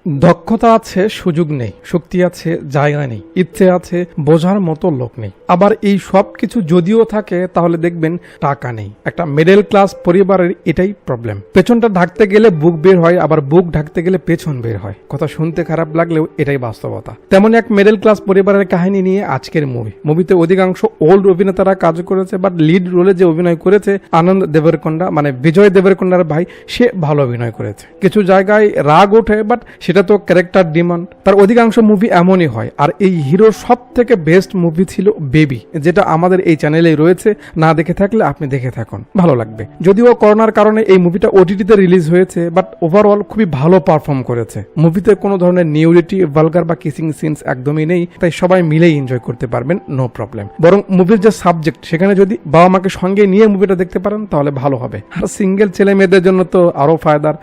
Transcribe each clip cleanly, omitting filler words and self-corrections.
দক্ষতা আছে, সুযোগ নেই, শক্তি আছে, জায়গা নেই, ইচ্ছে আছে, বোঝার মতো লোক নেই। আবার এই সব কিছু যদিও থাকে তাহলে দেখবেন টাকা নেই। একটা মিডল ক্লাস পরিবারের এটাই প্রবলেম। পেছনটা ঢাকতে গেলে বুক বের হয়, আবার বুক ঢাকতে গেলে পেছন বের হয়। কথা শুনতে খারাপ লাগলেও এটাই বাস্তবতা। তেমন এক মিডল ক্লাস পরিবারের কাহিনী নিয়ে আজকের মুভিতে অধিকাংশ ওল্ড অভিনেতারা কাজ করেছে, বাট লিড রোলে যে অভিনয় করেছে আনন্দ দেবরকোন্ডা, মানে বিজয় দেবরকোন্ডার ভাই, সে ভালো অভিনয় করেছে। কিছু জায়গায় রাগ ওঠে, বাট সেটা তো ক্যারেক্টার ডিমান্ড। তার অধিকাংশ মুভি এমনই হয়। আর এই হিরোর সব থেকে বেস্ট মুভি ছিল বেবি, যেটা আমাদের এই চ্যানেলেই রয়েছে। না দেখে থাকলে আপনি দেখে থাকুন, ভালো লাগবে। যদিও করোনার কারণে এই মুভিটা ওটিটিতে রিলিজ হয়েছে, বাট ওভারঅল খুবই ভালো পারফর্ম করেছে। মুভিতে কোনো ধরনের নিউডিটি, ভালগার বা কিসিং সিনস একদমই নেই, তাই সবাই মিলেই এনজয় করতে পারবেন, নো প্রবলেম। বরং মুভির যে সাবজেক্ট, সেখানে যদি বাবা মাকে সঙ্গে নিয়ে মুভিটা দেখতে পারেন তাহলে ভালো হবে। আর সিঙ্গেল ছেলে মেয়েদের জন্য তো আরো ফায়দার।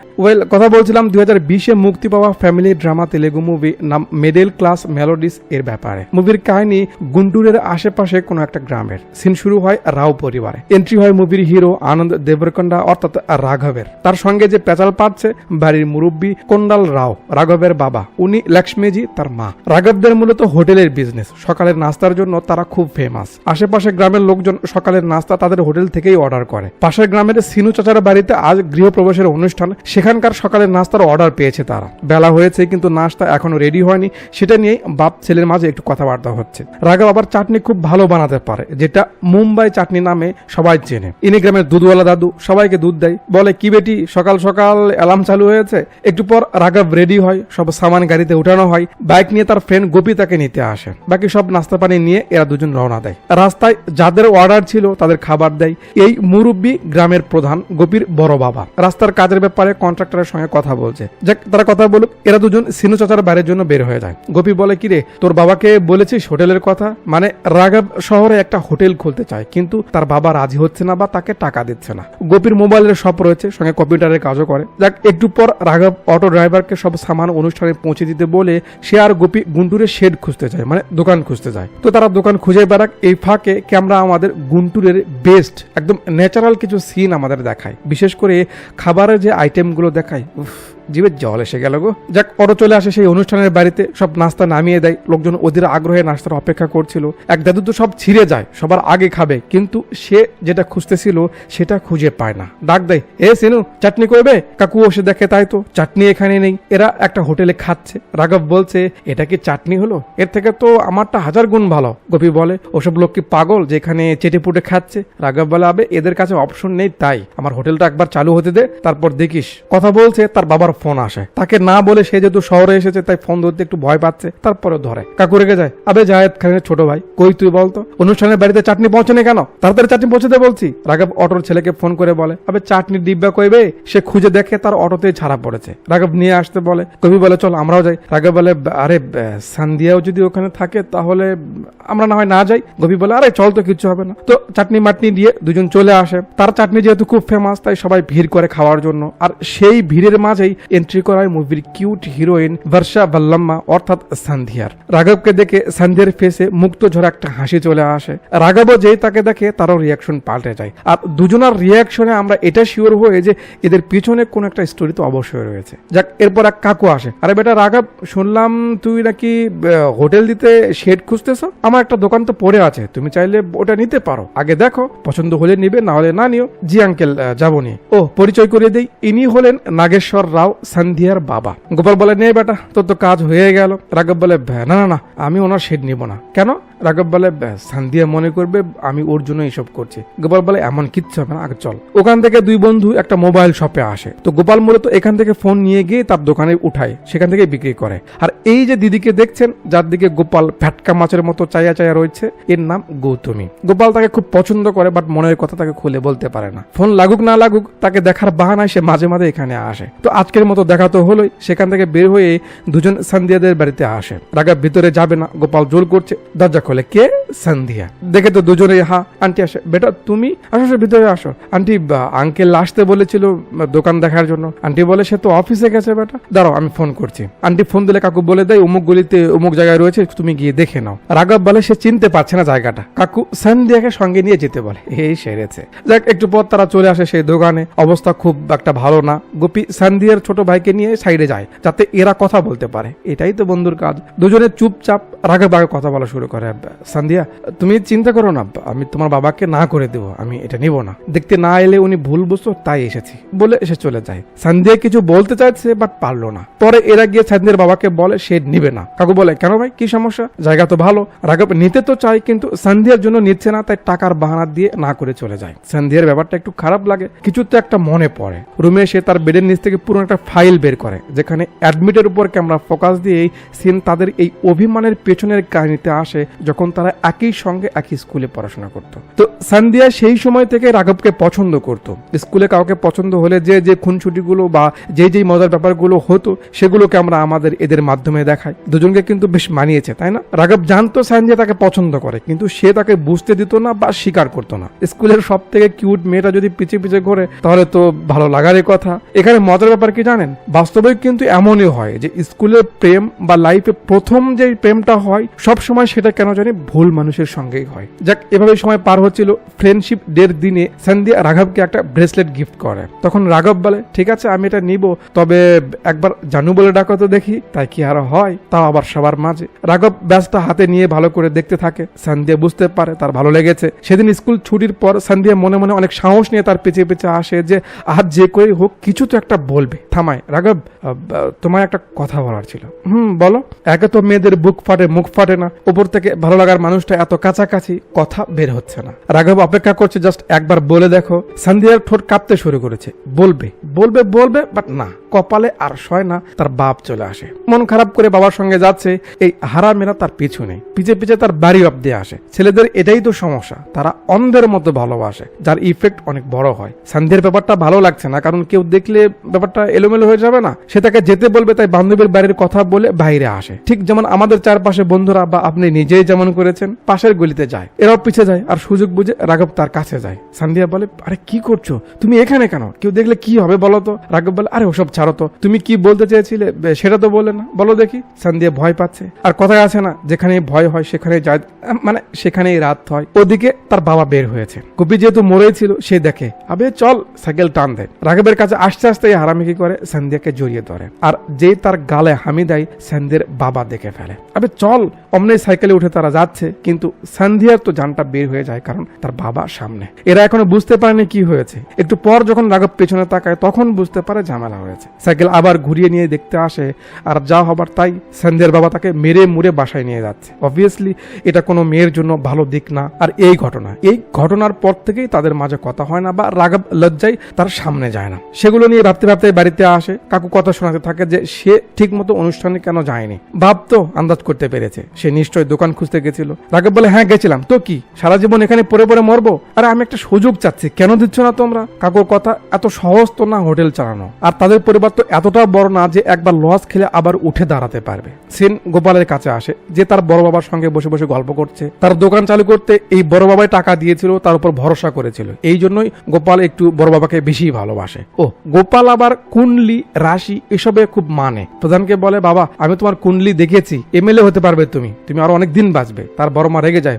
কথা বলছিলাম 2020-এ মুক্তি পাওয়া ফ্যামিলি ড্রামা তেলেগু মুভি নাম মিডল ক্লাস মেলোডিস এর ব্যাপারে। মুভির কাহিনী গুন্টুরের আশেপাশে কোনো একটা গ্রামের। সিন শুরু হয় রাও পরিবারে। এন্ট্রি হয় মুভির হিরো আনন্দ দেবরকোন্ডা অর্থাৎ রাঘবের। তার সঙ্গে যে পেঁচাল পাচ্ছে বাড়ির মুরব্বী কোন্ডাল রাও, রাঘবের বাবা। উনি লক্ষ্মীজি তার মা। রাঘবদের মূলত হোটেলের বিজনেস। সকালের নাস্তার জন্য তারা খুব ফেমাস। আশেপাশে গ্রামের লোকজন সকালের নাস্তা তাদের হোটেল থেকেই অর্ডার করে। পাশের গ্রামের সিনু চাচার বাড়িতে আজ গৃহপ্রবেশের অনুষ্ঠান, সেখানকার সকালের নাস্তার অর্ডার পেয়েছে তারা। বেলা হয়েছে কিন্তু নাস্তা এখনো রেডি হয়নি, সেটা নিয়ে বাপ ছেলের মাঝে একটু কথাবার্তা হচ্ছে। রাঘব আবার চাটনি খুব ভালো বানাতে পারে, যেটা মুম্বাই চাটনি নামে সবাই চেনে। ইনি গ্রামের দুধওয়ালা দাদু, সবাইকে দুধ দেয়। বলে, কি বেটি সকাল সকাল অ্যালার্ম চালু হয়েছে? একটু পর রাঘব রেডি হয়, সব সামান গাড়িতে উঠানো হয়। বাইক নিয়ে তার ফ্রেন্ড গোপী তাকে নিতে আসে। বাকি সব নাস্তা পানি নিয়ে এরা দুজন রওনা দেয়। রাস্তায় যাদের অর্ডার ছিল তাদের খাবার দেয় এই মুরব্বী গ্রামের প্রধান গোপীর বড় বাবা। রাস্তার কাজের ব্যাপারে কন্ট্রাক্টরের সঙ্গে কথা বলছে। যাক, তারা কথা বলুক। এরা দুজন সিনু চাচার বাড়ির জন্য বের হয়ে যায়। গোপী বলে, কিরে তোর বাবাকে বলেছিস হোটেলের কথা? মানে রাঘব শহরে একটা হোটেল খুলতে চায়, কিন্তু তার বাবা রাজি হচ্ছে না বা তাকে টাকা দিচ্ছে না। গোপীর মোবাইলের শপ রয়েছে, সঙ্গে কম্পিউটারের কাজও করে। যাক, একটু পর রাঘব অটো ড্রাইভারকে সব সামান অনুষ্ঠানে পৌঁছে দিতে বলে সে আর গোপী গুন্টুরের শেড খুঁজতে যায়, মানে দোকান খুঁজতে যায়। তো তারা দোকান খুঁজে বেড়াক। এই ফাঁকে ক্যামেরা আমাদের গুন্টুরের বেস্ট একদম ন্যাচারাল কিছু সিন আমাদের দেখায়। বিশেষ করে খাবারের যে আইটেমগুলো দেখায়, জিভে জল এসে গেল গো। যাক, অটো চলে আসে সেই অনুষ্ঠানের বাড়িতে, সব নাস্তা নামিয়ে দেয়। লোকজন অধীর আগ্রহে নাস্তার অপেক্ষা করছিল। এক দাদু তো সব ছিঁড়ে যায়, সবার আগে খাবে, কিন্তু সে যেটা খুঁজতেছিল সেটা খুঁজে পায় না। ডাক দেয়, এ সিনু, চাটনি করবে? কাকু এসে দেখে তাই তো চাটনি এখানে নেই। এরা একটা হোটেলে খাচ্ছে। রাঘব বলছে, এটা কি চাটনি হলো? এর থেকে তো আমারটা 1000 গুণ ভালো। গোপী বলে, ওসব লোক কি পাগল যে এখানে চেটে পুটে খাচ্ছে? রাঘব বলে, আবে এদের কাছে অপশন নেই, তাই আমার হোটেলটা একবার চালু হতে দে, তারপর দেখিস। কথা বলছে, তার বাবার ফোন আসে। তাকে না বলে সে যেহেতু শহরে এসেছে তাই ফোন ধরতে একটু ভয় পাচ্ছে, তারপরে ধরে। কাকু রেগে যায়, আবে জায়েদ খানের ছোট ভাই, কই তুই বলতো অনুষ্ঠানের বাড়িতে চাটনি পৌঁছানে কেন? তাড়াতাড়ি চাটনি পৌঁছাতে বলছি। রাঘব অটোর ছেলেকে ফোন করে বলে, আবে চাটনির ডিব্বা কইবে? সে খুঁজে দেখে তার অটোতে ছাড়া পড়েছে। রাঘব নিয়ে আসতে বলে। কবি বলে, চল আমরাও যাই। রাঘব বলে, আরে সান্দিয়াও যদি ওখানে থাকে তাহলে আমরা না হয় না যাই। কবি বলে, আরে চল তো, কিচ্ছু হবে না। তো চাটনি মাটনি দিয়ে দুজন চলে আসে। তার চাটনি যেহেতু খুব ফেমাস তাই সবাই ভিড় করে খাওয়ার জন্য। আর সেই ভিড়ের মাঝেই এন্ট্রি করায় মুভির কিউট হিরোইন বর্ষা ভাল্লাম্মা অর্থাৎ সান্ধিয়ার। রাঘবকে দেখে সান্ধিয়ার ফেসে মুক্ত ঝরা একটা হাসি চলে আসে। রাঘবও যেই তাকে দেখে তারও রিয়াকশন পাল্টে যায়। আর দুজনের রিয়াকশনে আমরা এটা শিওর হয়ে যে এদের পিছনে কোন একটা স্টোরি তো অবশ্যই রয়েছে। যাক, এরপর এক কাকু আসে। আরে বেটা রাঘব, শুনলাম তুই নাকি হোটেল দিতে শেড খুঁজতেছ? আমার একটা দোকান তো পড়ে আছে, তুমি চাইলে ওটা নিতে পারো। আগে দেখো, পছন্দ হলে নিবে, না হলে না নিও। জি আঙ্কেল, যাবো নি। ও, পরিচয় করে দেই, ইনি হলেন নাগেশ্বর রাও, সান্ধিয়ার বাবা। গোপাল বলে, নে বেটা, তোর তো কাজ হয়ে গেল। রাঘব বলে, না না না, আমি ওনার শেড নিব না। কেন? রাঘব বলে, সান্ধিয়া মনে করবে আমি ওর জন্য এইসব করছি। গোপাল বলে, এমন কিচ্ছু হবে না, আগে চল। ওখান থেকে দুই বন্ধু একটা মোবাইল শপে আসে। তো গোপাল মূলত এখান থেকে ফোন নিয়ে গিয়ে তার দোকানে উঠায়, সেখান থেকে বিক্রি করে। আর এই যে দিদিকে দেখছেন, যার দিকে গোপাল ফ্যাটকা মাছের মতো চায়া চায়া রয়েছে, এর নাম গৌতমী। গোপাল তাকে খুব পছন্দ করে, বাট মনের কথা তাকে খুলে বলতে পারে না। ফোন লাগুক না লাগুক, তাকে দেখার বাহানায় সে মাঝে মাঝে এখানে আসে। তো আজকের মতো দেখা তো হলোই। সেখান থেকে বের হয়ে দুজন সান্ধিয়াদের বাড়িতে আসে। রাঘব ভিতরে যাবে না, গোপাল জোর করছে। দরজা খোলে কে? সান্ধিয়া। দেখে তো দুজনে, হা। আন্টি আসে। বেটা তুমি আসো, ভিতরে আসো। আন্টি, আঙ্কেল আসতে বলেছিল দোকান দেখার জন্য। আন্টি বলে, সে তো অফিসে গেছে। বেটা দাঁড়াও, আমি ফোন করছি। আন্টি ফোন দিলে কাকু বলে দেয় অমুক গলিতে অমুক জায়গায় রয়েছে, তুমি গিয়ে দেখে নাও। রাঘব বলে সে চিনতে পারছে না জায়গাটা। কাকু সান্দিয়াকে সঙ্গে নিয়ে যেতে বলে। এই সেরেছে। যাক, একটু পর তারা চলে আসে সেই দোকানে। অবস্থা খুব একটা ভালো না। গোপী সান্দিয়ার ছোট ভাইকে নিয়ে সাইডে যায় যাতে এরা কথা বলতে পারে। এটাই তো বন্ধুর কাজ। দুজনে চুপচাপ রাঘব আগে কথা বলা শুরু করে। সান্দিয়া, তুমি চিন্তা করো না, আমি তোমার বাবাকে না করে দেবো, আমি এটা নিব না। দেখতে না এলে উনি ভুল বুঝতো, তাই এসেছি বলে এসে চলে যায়। সান্দিয়া কিছু বলতে চাইছে বাট পারলো না। পরে এরা গিয়ে সান্দিয়ার বাবাকে বলে সে নিবে না। কাকু বলে কেন ভাই, কি সমস্যা? জায়গা তো ভালো। রাঘব নিতে তো চাই কিন্তু সান্দিয়ার জন্য নিচ্ছে না, তাই টাকার বাহানা দিয়ে না করে চলে যায়। সান্দিয়ার ব্যাপারটা একটু খারাপ লাগে। কিছু তো একটা মনে পড়ে। রুমে এসে তার বেডের নিচ থেকে পুরো একটা ফাইল বের করে যেখানে অ্যাডমিটের উপর ক্যামেরা ফোকাস দিয়ে এই সিন তাদের এই অভিমানের পেছনের কাহিনীতে আসে যখন তারা একই সঙ্গে একই স্কুলে পড়াশোনা করত। তো সান্দিয়া সেই সময় থেকে রাঘবকে পছন্দ করত। স্কুলে কাউকে পছন্দ হলে যে যে খুনছুটিগুলো বা যেই মজার ব্যাপারগুলো হতো সেগুলোকে আমরা আমাদের এদের মাধ্যমে দেখাই। দুজনকে কিন্তু বেশ মানিয়েছে, তাই না? রাঘব জানতো সান্দিয়া তাকে পছন্দ করে কিন্তু সে তাকে বুঝতে দিত না বা স্বীকার করতো না। স্কুলের সব থেকে কিউট মেয়েটা যদি পিছে পিছে ঘোরে তাহলে তো ভালো লাগারই কথা। এখানে মজার ব্যাপার কি জানেন, বাস্তবে কিন্তু এমনই হয় যে স্কুলের প্রেম বা লাইফে প্রথম যে প্রেমটা হয় সব সময় সেটা কেন জানি ভুল মানুষের সঙ্গেই হয়। যাক, এভাবে সময় পার হচ্ছিল। ফ্রেন্ডশিপ ডের দিনে সান্দিয়া রাঘবকে একটা ব্রেসলেট গিফট করে। তখন রাঘব বলে ঠিক আছে আমি এটা নিব, তবে একবার জানু বলে ডাকো তো দেখি। তাই কি আর হয়, তাও আবার সবার মাঝে। রাঘব ব্যাসটা হাতে নিয়ে ভালো করে দেখতে থাকে। সান্দিয়া বুঝতে পারে তার ভালো লেগেছে। সেদিন স্কুল ছুটির পর সান্দিয়া মনে মনে অনেক সাহস নিয়ে তার পেছনে পেছনে আসে যে আজ যে করে হোক কিছু তো একটা বলবে। থামায়, রাঘব তোমার একটা কথা বলার ছিল। বলো। একে তো মেয়েদের বুক ফাটে মুখ ফাটে না, উপর থেকে ভালো লাগার মানুষটা এত কাছাকাছি, কথা বের হচ্ছে না। রাঘব অপেক্ষা করছে জাস্ট একবার বলে দেখো। সান্দিয়ার ঠোঁট কাঁপতে শুরু করেছে। বলবে বলবে বলবে বাট না, কপালে আর সয় না। তার বাপ চলে আসে। মন খারাপ করে বাবার সঙ্গে যাচ্ছে, এই হারামেরা তার পিছনে পিছে পিছে তার বাড়ি অব্দি আসে। ছেলেদের এটাই তো সমস্যা, তারা অন্ধের মতো ভালোবাসে যার ইফেক্ট অনেক বড় হয়। সান্দিয়ার ব্যাপারটা ভালো লাগছে না, কারণ কেউ দেখলে ব্যাপারটা এলোমেলো হয়ে যাবে না। সে তাকে যেতে বলবে, তাই বান্ধবীর বাড়ির কথা বলে বাইরে আসে। ঠিক যেমন আমাদের চারপাশে বন্ধুরা বা আপনি নিজেই যেমন করেছেন, পাশের গলিতে যায়, এরাও পিছে যায় আর সুযোগ বুঝে রাঘব তার কাছে যায়। সান্দিয়া বলে আরে কি করছো তুমি এখানে কেন? কেউ দেখলে কি হবে বলো তো? রাঘব বলে আরে ওসব ছাড়ো তো, তুমি কি বলতে চেয়েছিলে সেটা তো বলে না, বলো দেখি। সান্দিয়া ভয় পাচ্ছে। আর কথায় আছে না, যেখানে ভয় হয় সেখানে যায়, মানে সেখানেই রাত হয়। ওদিকে তার বাবা বের হয়েছে। গোপী যেহেতু মরেই ছিল, সে দেখে আবে চল, সাইকেল টান দেয়। রাঘবের কাছে আসতে আসতে হারামি কি করে, সান্দিয়াকে জড়িয়ে ধরে। আর যেই তার গালে হামি দেয়, সান্দিয়ার বাবা দেখে ফেলে। আবে চল, অমনি সাইকেলে উঠে তারা যাচ্ছে, কিন্তু সান্দিয়ার তো জানটা বের হয়ে যায়, কারণ তার বাবা সামনে। এরা এখনো বুঝতে পারেনি কি হয়েছে। একটু পর যখন রাঘব পেছনে তাকায় তখন বুঝতে পারে ঝামেলা হয়েছে। সাইকেল আবার ঘুরিয়ে নিয়ে দেখতে আসে, আর যা হবার তাই। সান্দিয়ার বাবা তাকে মেরে মুড়ে বাসায় নিয়ে যাচ্ছে। অবভিয়াসলি এটা কোনো মেয়ের জন্য ভালো দিক না। আর এই ঘটনার পর থেকেই তাদের মাঝে কথা হয় না, বা রাঘব লজ্জায় তার সামনে যায় না। সেগুলো নিয়ে ভাবতে ভাবতে বাড়িতে আসে। কাকু কথা শোনাতে থাকে যে সে ঠিক মতো অনুষ্ঠানে কেন যায়নি। বাপ তো আন্দাজ করতে পেরেছে সে নিশ্চয়ই দোকান খুঁজতে গেছিল। রাঘব বলে হ্যাঁ গেছিলাম, তো কি সারা জীবন এখানে পড়ে পড়ে মরবো? আরে আমি একটা সুযোগ চাচ্ছি, কেন দিচ্ছ না তোমরা? কাকুর কথা, এত সহজ তো না হোটেল চালানো, আর তাদের পরিবার তো এতটা বড় না যে একবার লস খেলে আবার উঠে দাঁড়াতে পারবে। সেন গোপালের কাছে আসে, যে তার বড় বাবার সঙ্গে বসে বসে গল্প করছে। তার দোকান চালু করতে এই বড় বাবাই টাকা দিয়েছিল, তার উপর ভরসা করেছিল। এই জন্যই গোপাল একটু বড় বাবাকে বেশি ভালোবাসে। ও গোপাল আবার কুণ্ডলি রাশি এসবে খুব মানে। প্রধানকে বলে বাবা আমি তোমার কুণ্ডলি দেখেছি, এমএলএ হতে পারবে তুমি আরো অনেক দিন বাঁচবে। তার বড় মা রেগে যায়।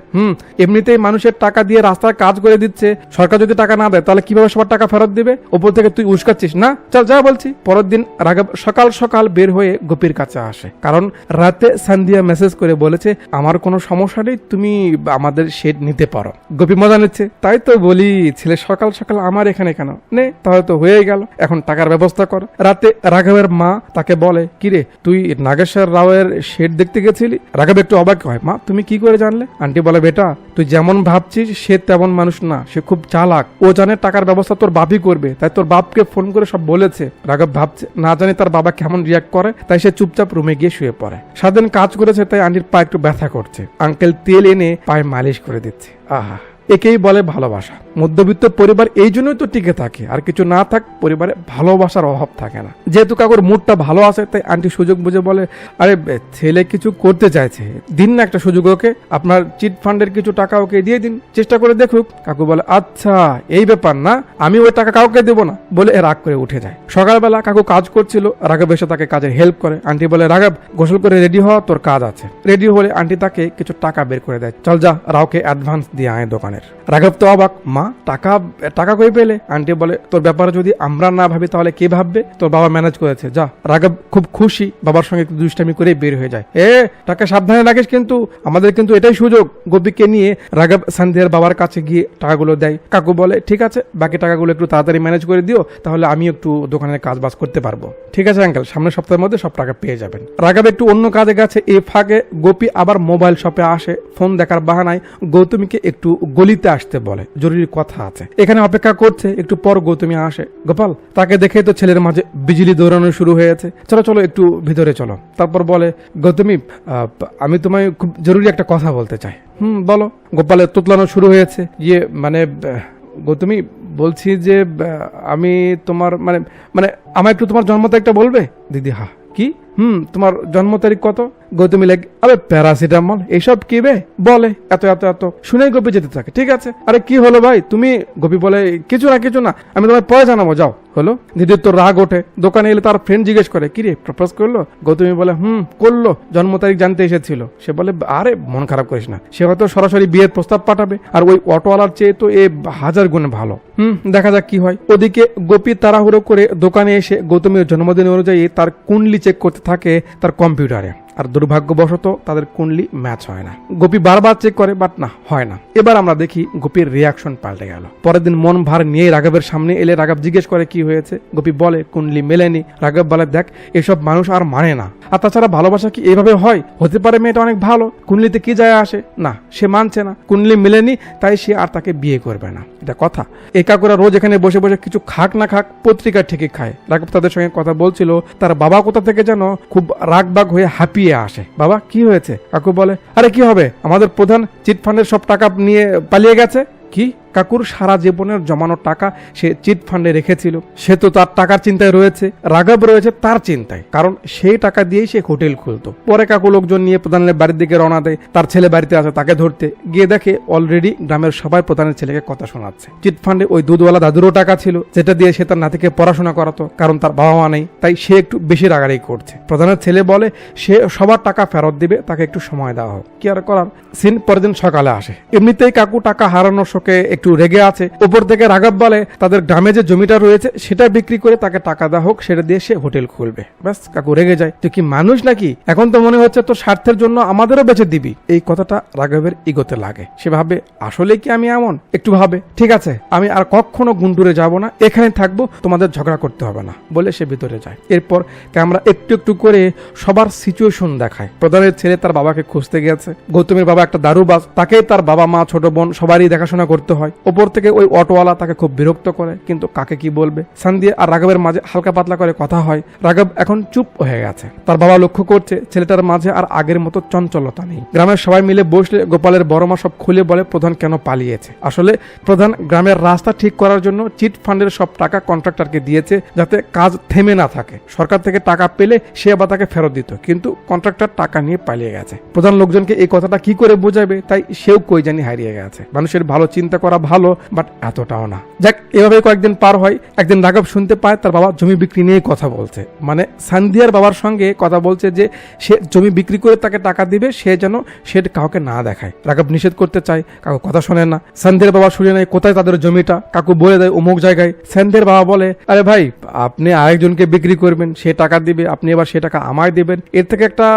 এমনিতেই মানুষের টাকা দিয়ে রাস্তার কাজ করে দিচ্ছে, সরকার যদি টাকা না দেয় তাহলে কিভাবে সবার টাকা ফেরত দিবে? ওপর থেকে তুই উস্কাচ্ছিস না, চল যা বলছি। পরের দিন রাঘব সকাল সকাল বের হয়ে গোপীর কাছে আসে, কারণ রাতে সান্দিয়া মেসেজ করে বলেছে আমার কোনো সমস্যা নেই, তুমি আমাদের শেড নিতে পারো। গোপী মজা নিচ্ছে। তাই তো বলি, ছেলে সকাল সকাল আমার এখানে কেন? নে তাহলে তো হয়ে গেল, এখন টাকার ব্যবস্থা কর। রাতে রাঘবের মা তাকে বলে কিরে তুই নাগেশ্বর রাওয়ের শেড দেখতে গেছিলি? রাঘব একটু অবাক হয়, মা তুমি কি করে জানলে? আন্টি বলে বেটা তুই যেমন ভাবছিস সে তেমন মানুষ না, সে খুব চালাক। ও জানে টাকার ব্যবস্থা তোর বাপই করবে, তাই তোর বাপকে ফোন করে সব বলেছে। রাঘব ভাবছে না জানি তার বাবা কেমন রিয়াক্ট করে, তাই সে চুপচাপ রুমে গিয়ে শুয়ে পড়ে। সারাদিন কাজ করেছে তাই আন্টির পা একটু ব্যথা করছে। আঙ্কেল তেল এনে পায়ে মালিশ করে দিচ্ছে। আহা একেই বলে ভালোবাসা। মধ্যবিত্ত পরিবার এই জন্যই তো টিকে থাকে, আর কিছু না থাক পরিবারে ভালোবাসার অভাব থাকে না। যেহেতু কাকুর মুডটা ভালো আছে তাই আন্টি সুযোগ বুঝে বলে, আরে ছেলে কিছু করতে চাইছে, দিন না একটা সুযোগ ওকে, আপনার চিট ফান্ডের কিছু টাকা ওকে দিয়ে দিন, চেষ্টা করে দেখুক। কাকু বলে, আচ্ছা এই ব্যাপার না, আমি ওই টাকা কাউকে দেবো না বলে রাগ করে উঠে যায়। সকালবেলা কাকু কাজ করছিল, রাঘব এসে তাকে কাজে হেল্প করে। আন্টি বলে, রাঘব গোসল করে রেডি হওয়া, তোর কাজ আছে। রেডি হলে আন্টি তাকে কিছু টাকা বের করে দেয়, চল যা রাওকে অ্যাডভান্স দিয়ে আয় দোকানের। রাঘব তো অবাক, মা টাকা টাকা কই পেলে? আন্টি বলে, তোর ব্যাপারে যদি আমরা না ভাবি তাহলে কে ভাববে, তোর বাবা ম্যানেজ করেছে, যা। রাঘব খুব খুশি, বাবার সঙ্গে একটু দুষ্টামি করে বের হয়ে যায়। টাকা সাবধানে রাখিস কিন্তু, আমাদের কিন্তু এটাই সুযোগ। গোপীকে নিয়ে রাঘব সন্ধ্যার বাবার কাছে গিয়ে টাকাগুলো দেয়। কাকু বলে, ঠিক আছে বাকি টাকাগুলো একটু তাড়াতাড়ি ম্যানেজ করে দিও, তাহলে আমি একটু দোকানের কাজ বাজ করতে পারবো। ঠিক আছে আঙ্কেল, সামনের সপ্তাহের মধ্যে সব টাকা পেয়ে যাবেন। রাঘব একটু অন্য কাজে গেছে, এই ফাঁকে গোপী আবার মোবাইল শপে আসে। ফোন দেখার বাহানায় গৌতমীকে একটু গলিতে আসতে বলে, জরুরি কথা আছে। এখানে অপেক্ষা করছে, একটু পর গৌতমী আসে। গোপাল তাকে দেখে তো ছেলের মাঝে বিজলি দৌড়ানো শুরু হয়েছে, চলো চলো একটু ভিতরে চলো। তারপর বলে, গৌতমী আমি তোমায় খুব জরুরি একটা কথা বলতে চাই। বলো। গোপালের তোতলানো শুরু হয়েছে। মানে গৌতমী বলছি যে আমি তোমার মানে মানে আমার একটু তোমার জন্ম তারিখটা বলবে? দিদি, হা কি? তোমার জন্ম তারিখ কত? গৌতমী লাগে, আরে প্যারাসিটামল এইসব কি বে বলে, এত এত এত শুনেই গোপী যেতে থাকে। ঠিক আছে, আরে কি হলো ভাই তুমি? গোপী বলে, কিছু না আমি তোমায় পরে জানাবো, যাও। হলো। দিদির তো রাগ ওঠে। দোকানে এলে তার ফ্রেন্ড জিজ্ঞেস করে, কি রে প্রপোজ করলো? গৌতমী বলে, করলো, জন্ম তারিখ জানতে এসেছিল। সে বলে, আরে মন খারাপ করিস না, সে হয়তো সরাসরি বিয়ের প্রস্তাব পাঠাবে, আর ওই অটোওয়ালার চেয়ে তো এ 1000 গুণে ভালো। দেখা যাক কি হয়। ওদিকে গোপী তাড়াহুড়ো করে দোকানে এসে গৌতমীর জন্মদিন অনুযায়ী তার কুণ্ডলি চেক করতে থাকে তার কম্পিউটারে, আর দুর্ভাগ্যবশত তাদের কুণ্ডলি ম্যাচ হয় না। গোপী বারবার চেক করে, বাট না, হয় না। এবার আমরা দেখি গোপীর রিয়াকশন পাল্টে গেল। পরের দিন মন ভার নিয়ে রাঘবের সামনে এলে রাঘব জিজ্ঞেস করে, কি হয়েছে? গোপী বলে, কুণ্ডলি মেলেনি। রাঘব বলে, দেখ এসব মানুষ আর মানে না, আর তাছাড়া ভালোবাসা কি এভাবে হয়? হতে পারে মেয়েটা অনেক ভালো, কুণ্ডলিতে কি যায় আসে? না, সে মানছে না, কুণ্ডলি মেলেনি, তাই সে আর তাকে বিয়ে করবে না। এটা কথা। একাকুরা রোজ এখানে বসে বসে কিছু খাক না খাক পত্রিকা ঠিকই খায়। রাঘব তাদের সঙ্গে কথা বলছিল, তার বাবা কোথা থেকে যেন খুব রাগবাগ হয়ে হাঁপিয়ে আসে। বাবা কি হয়েছে? কাকু বলে, আরে কি হবে, আমাদের প্রধান চিটফান্ডের সব টাকা নিয়ে পালিয়ে গেছে। কি? কাকুর সারা জীবনের জমানো টাকা সে চিট ফান্ডে রেখেছিল, সে তো তার টাকার চিন্তায় রয়েছে, রাঘব রয়েছে তার চিন্তায়, কারণ সেই টাকা দিয়েই সে হোটেল খুলতো। পরে কাকু লোকজন নিয়ে প্রধানের বাড়ির দিকে রওনা দেয়। তার ছেলে বাড়িতে আসে, তাকে ধরতে গিয়ে দেখে অলরেডি গ্রামের সবাই প্রধানের ছেলেকে কথা শোনাচ্ছে। চিট ফান্ডে ওই দুধওয়ালা দাদুরও টাকা ছিল, যেটা দিয়ে সে তার নাতিকে পড়াশোনা করাতো, কারণ তার বাবা মা নেই, তাই সে একটু বেশি রাগারাগি করছে। প্রধানের ছেলে বলে সে সবার টাকা ফেরত দিবে, তাকে একটু সময় দেওয়া হোক। কি আর করার। সিন পরের দিন সকালে আসে। এমনিতেই কাকু টাকা হারানোর শোকে একটু রেগে আছে। উপর থেকে রাঘব বলে তাদের গ্রামে যে জমিটা রয়েছে সেটা বিক্রি করে তাকে টাকা দেওয়া হোক, সেটা দিয়ে সে হোটেল খুলবে। ব্যাস, কাকু রেগে যায়। তুই কি মানুষ নাকি? এখন তো মনে হচ্ছে তোর স্বার্থের জন্য আমাদেরও বেঁচে দিবি। এই কথাটা রাঘবের ইগোতে লাগে। সে ভাবে, আসলে কি আমি এমন? একটু ভাবে, ঠিক আছে আমি আর কখনো গুন্টুরে যাব না, এখানে থাকবো, তোমাদের ঝগড়া করতে হবে না বলে সে ভিতরে যায়। এরপর ক্যামেরা একটু একটু করে সবার সিচুয়েশন দেখায়। প্রধানের ছেলে তার বাবাকে খুঁজতে গেছে, গৌতমের বাবা একটা দারুবাজ, তাকেই তার বাবা মা ছোট বোন সবারই দেখাশোনা করতে হয়। ওপর থেকে ওই অটোওয়ালা তাকে খুব বিরক্ত করে, কিন্তু কাকে কি বলবে। সন্ধ্যা আর রাঘবের মাঝে হালকা পাতলা করে কথা হয়। রাঘব এখন চুপ হয়ে গেছে। তার বাবা লক্ষ্য করছে ছেলেটার মাঝে আর আগের মতো চঞ্চলতা নেই। গ্রামের সবাই মিলে বসলে গোপালের বড় মা সব খুলে বলে প্রধান কেন পালিয়েছে। আসলে প্রধান গ্রামের রাস্তা ঠিক করার জন্য চিট ফান্ডের সব টাকা কন্ট্রাক্টরকে দিয়েছে, যাতে কাজ থেমে না থাকে। সরকার থেকে টাকা পেলে সে আবার তাকে ফেরত দিত, কিন্তু কন্ট্রাক্টর টাকা নিয়ে পালিয়ে গেছে। প্রধান লোকজনকে এই কথাটা কি করে বোঝাবে, তাই সেও কই জানি হারিয়ে গেছে। মানুষের ভালো চিন্তা করা ভালো, বাট এতটাও না। যাক, এভাবে কয়েকদিন পার হয়। একদিন রাঘব শুনতে পায় তার বাবা জমি বিক্রি নিয়ে কথা বলছে, মানে সন্ধ্যার বাবার সঙ্গে কথা বলছে যে সে জমি বিক্রি করে তাকে টাকা দিবে, সে যেন সেটা কাউকে না দেখায়। রাঘব নিষেধ করতে চায়, কাকু কথা শোনে না। সন্ধ্যার বাবা শুনে নেয় কোথায় তাদের জমিটা। কাকু বলে দেয় অমুক জায়গায়। সন্ধ্যার বাবা বলে, আরে ভাই আপনি আরেকজনকে বিক্রি করবেন, সে টাকা দিবে, আপনি এবার সে টাকা আমায় দিবেন, এর থেকে একটা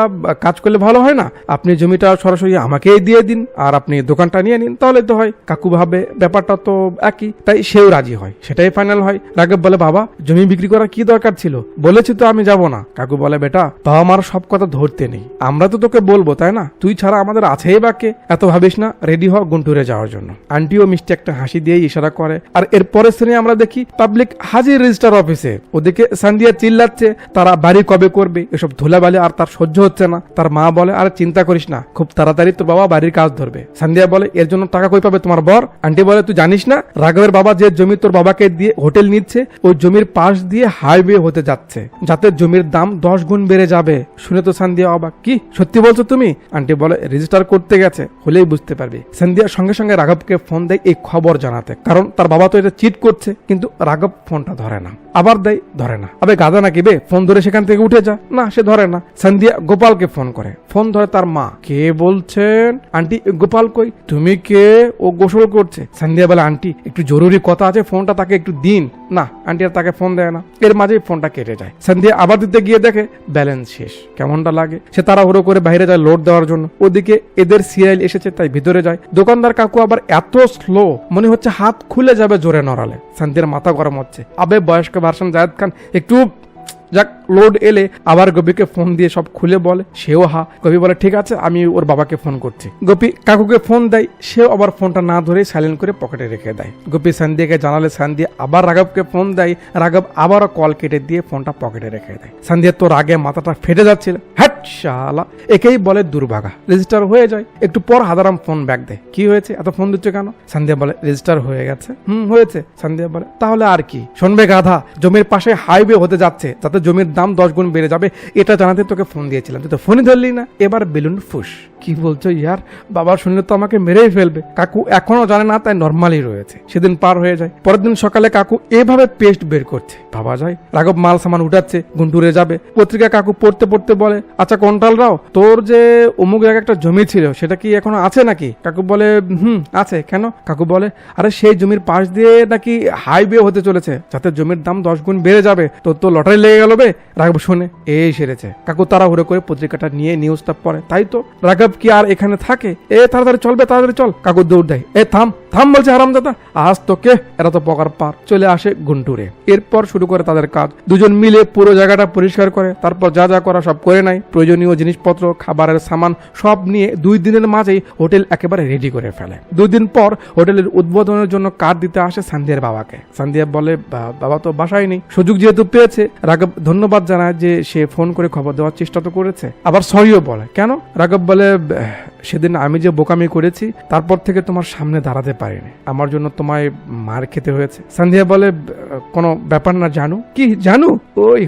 কাজ করলে ভালো হয় না? আপনি জমিটা সরাসরি আমাকেই দিয়ে দিন, আর আপনি দোকানটা নিয়ে নিন, তাহলে তো হয়। কাকু ভাবে ব্যাপারটা তো একই, তাই সেও রাজি হয়, সেটাই ফাইনাল হয়। রাঘব বলে বাবা জমি বিক্রি করার কি দরকার ছিল, বলেছি তো আমি যাব না। কাকু বলে বেটা বাবা মার সব কথা ধরতে নেই, আমরা তো তোকে বলবো তাই না, তুই ছাড়া আমাদের আছেই বাকে, এত ভাবিস না, রেডি হ গুন্টুরে যাওয়ার জন্য। আন্টিও মিষ্টি একটা হাসি দিয়ে ইশারা করে। আর এর পরের শ্রেণী আমরা দেখি পাবলিক হাজির রেজিস্টার অফিসে, ওদিকে সান্দিয়া চিল্লাচ্ছে তারা বাড়ি কবে করবে, এসব ধুলাবালি আর তার সহ্য হচ্ছে না। তার মা বলে আরে চিন্তা করিস না, খুব তাড়াতাড়ি তোর বাবা বাড়ির কাজ ধরবে। সান্দিয়া বলে এর জন্য টাকা কই পাবে তোমার বর? আন্টি বলে তুই জানিস না রাঘবের বাবা যে জমি তোর বাবাকে দিয়ে হোটেল নিচ্ছে, ওই জমির পাশ দিয়ে হাইওয়ে হতে যাচ্ছে, যাতে জমির দাম 10 গুণ বেড়ে যাবে। শুনে তো সান্দিয়া অবাক, কি সত্যি বলছো তুমি? আন্টি বলে রেজিস্টার করতে গেছে, হলেই বুঝতে পারবি। সান্দিয়া সঙ্গে সঙ্গে রাঘবকে ফোন দেয় এই খবর জানাতে, কারণ তার বাবা তো এটা চিট করছে। কিন্তু রাঘব ফোনটা ধরে না, আবার দেয়, ধরে না। আবে গাদা নাকি বে, ফোন ধরে সেখান থেকে উঠে যা। না, সে ধরে না। সান্দিয়া গোপালকে ফোন করে, ফোন ধরে তার মা। কে বলছেন? আন্টি গোপাল কই? তুমি কে? ও গোসল করছে। সান্দিয়া বলে আন্টি একটু জরুরি কথা আছে, ফোনটা তাকে একটু দিন। না, আন্টি আর তাকে ফোন দেয় না। এর মাঝেই ফোনটা কেটে যায়। সান্দিয়া আবার দিতে গিয়ে দেখে ব্যালেন্স শেষ। কেমনটা লাগে? সে তাড়াহুড়ো করে বাইরে যায় লোড দেওয়ার জন্য। ওদিকে এদের সিরিয়াল এসেছে, তাই ভিতরে যায়। দোকানদার কাকু আবার এত স্লো, মনে হচ্ছে হাত খুলে যাবে জোরে নড়ালে। সান্দিয়ার মাথা গরম হচ্ছে। আবে বয়স্ক ভার্সন জায়েদ খান একটু যাক, লোড এলে আবার গোপীকে ফোন দিয়ে সব খুলে বলে। সেও হা। গোপী বলে ঠিক আছে, আমি ওর বাবাকে ফোন করছি। গোপী কাকুকে ফোন দেয়, সেও আবার ফোনটা না ধরে সাইলেন্ট করে পকেটে রেখে দেয়। গোপী সান্দিয়াকে জানালে সান্দিয়া আবার রাঘবকে ফোন দেয়। রাঘব আবারও কল কেটে দিয়ে ফোনটা পকেটে রেখে দেয়। সান্দিয়া তো রাগে মাথাটা ফেটে যাচ্ছিল। হ্যাট শালা, একেই বলে দুর্ভাগা। রেজিস্টার হয়ে যায়। একটু পর হাদারাম ফোন ব্যাক দেয়। কি হয়েছে, এত ফোন দিচ্ছে কেন? সান্দিয়া বলে রেজিস্টার হয়ে গেছে। হয়েছে। সান্দিয়া বলে তাহলে আর কি? শুনবে গাধা, জমির পাশে হাইওয়ে হতে যাচ্ছে, যাতে জমির দাম 10 গুণ বেড়ে যাবে, এটা জানাতে তোকে ফোন দিয়েছিলাম, তুই তো ফোনই ধরলি না। এবার বেলুন ফুস। কি বলছো ইয়ার, বাবা শুনলে তো আমাকে মেরেই ফেলবে। কাকু এখনো জানে না, তাই নর্মালি রয়েছে। সেদিন পার হয়ে যায়। পরের দিন সকালে কাকু এভাবে পেস্ট বের করছে, ভাবা যায়। রাঘব মাল সামান উঠাচ্ছে, গুন্টুরে যাবে। পত্রিকা কাকু পড়তে পড়তে বলে আচ্ছা কন্টাল রাও, তোর যে অমুক জায়গায় একটা জমি ছিল, সেটা কি এখনো আছে নাকি? কাকু বলে আছে। কেন? কাকু বলে আরে সেই জমির পাশ দিয়ে নাকি হাইওয়ে হতে চলেছে, যাতে জমির দাম 10 গুণ বেড়ে যাবে। তোর তো লটারি লেগে গেল বে। রাঘব শুনে এই সেরেছে। কাকু তাড়াহুড়ো করে পত্রিকাটা নিয়ে নিউজটা পড়ে। তাই তো, রাঘব কি আর এখানে থাকে? তাড়াতাড়ি চলবে, তাড়াতাড়ি চল। কাকু দৌড় দেয়। থাম থাম বলছে হারামজাদা, আজ তোকে। এরা তো পকার পার। চলে আসে গুন্টুরে। এরপর শুরু করে তাদের কাজ। দুজন মিলে পুরো জায়গাটা পরিষ্কার করে, তারপর যা যা করা সব করে নেয়। প্রয়োজনীয় জিনিসপত্র, খাবারের সামান সব নিয়ে 2 দিনের মাঝেই হোটেল একেবারে রেডি করে ফেলে। 2 দিন পর হোটেলের উদ্বোধনের জন্য কার্ড দিতে আসে সান্দিয়ার বাবাকে। সান্দিয়া বলে বাবা তো বাসায় নেই। সুযোগ যেহেতু পেয়েছে, রাঘব ধন্যবাদ জানায় যে সে ফোন করে খবর দেওয়ার চেষ্টা তো করেছে, আবার সরিও বলে। কেন? রাঘব বলে সেদিন আমি যে বোকামি করেছি, তারপর থেকে তোমার সামনে দাঁড়াতে পারিনি, আমার জন্য তোমায় মার খেতে হয়েছে। সান্দিয়া বলে কোনো ব্যাপার না জানু। কি জানু? ওই